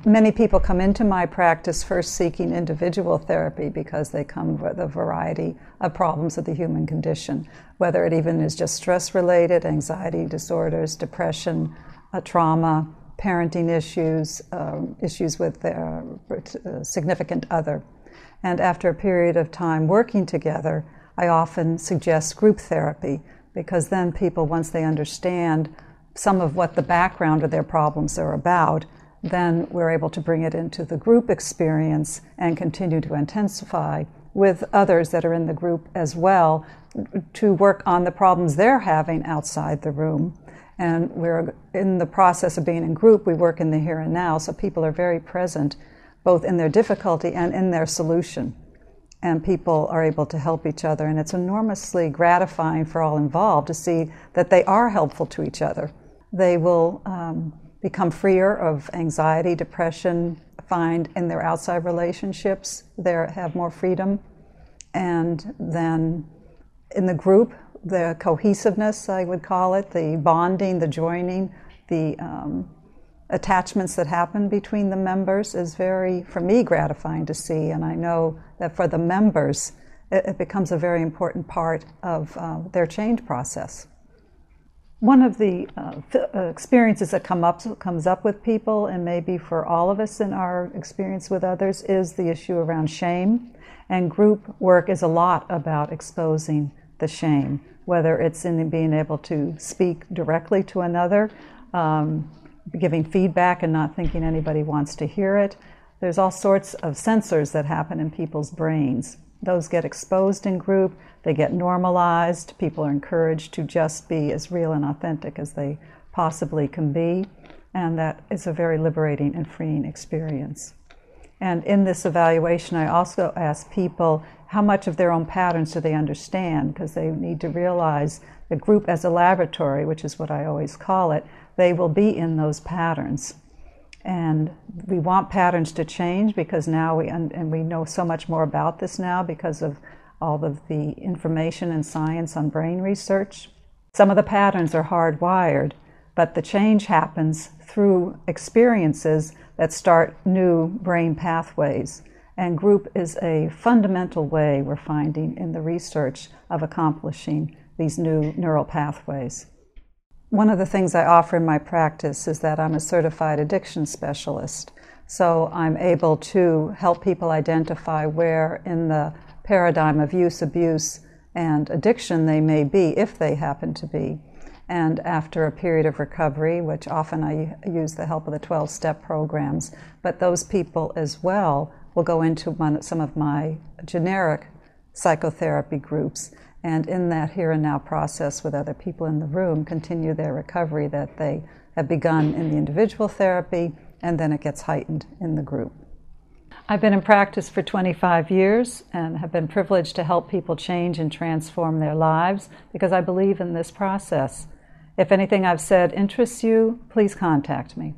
Many people come into my practice first seeking individual therapy because they come with a variety of problems with the human condition, whether it even is just stress-related, anxiety disorders, depression, trauma, parenting issues, issues with their significant other. And after a period of time working together, I often suggest group therapy, because then people, once they understand some of what the background of their problems are about, then we're able to bring it into the group experience and continue to intensify with others that are in the group as well to work on the problems they're having outside the room. And we're in the process of being in group, we work in the here and now, so people are very present both in their difficulty and in their solution. And people are able to help each other, and it's enormously gratifying for all involved to see that they are helpful to each other. They will become freer of anxiety, depression, find in their outside relationships they have more freedom. And then in the group, the cohesiveness, I would call it, the bonding, the joining, the attachments that happen between the members is very, for me, gratifying to see. And I know that for the members, it becomes a very important part of their change process. One of the experiences that comes up with people, and maybe for all of us in our experience with others, is the issue around shame. And group work is a lot about exposing the shame, whether it's in being able to speak directly to another, giving feedback and not thinking anybody wants to hear it. There's all sorts of sensors that happen in people's brains. Those get exposed in group, they get normalized, people are encouraged to just be as real and authentic as they possibly can be, and that is a very liberating and freeing experience. And in this evaluation, I also ask people how much of their own patterns do they understand, because they need to realize the group as a laboratory, which is what I always call it, they will be in those patterns. And we want patterns to change because now we know so much more about this now because of all of the information and science on brain research. Some of the patterns are hardwired, but the change happens through experiences that start new brain pathways. And group is a fundamental way, we're finding in the research, of accomplishing these new neural pathways. One of the things I offer in my practice is that I'm a certified addiction specialist. So I'm able to help people identify where in the paradigm of use, abuse, and addiction they may be, if they happen to be. And after a period of recovery, which often I use the help of the 12-step programs, but those people as well will go into some of my generic psychotherapy groups, and in that here and now process with other people in the room, continue their recovery that they have begun in the individual therapy, and then it gets heightened in the group. I've been in practice for 25 years and have been privileged to help people change and transform their lives because I believe in this process. If anything I've said interests you, please contact me.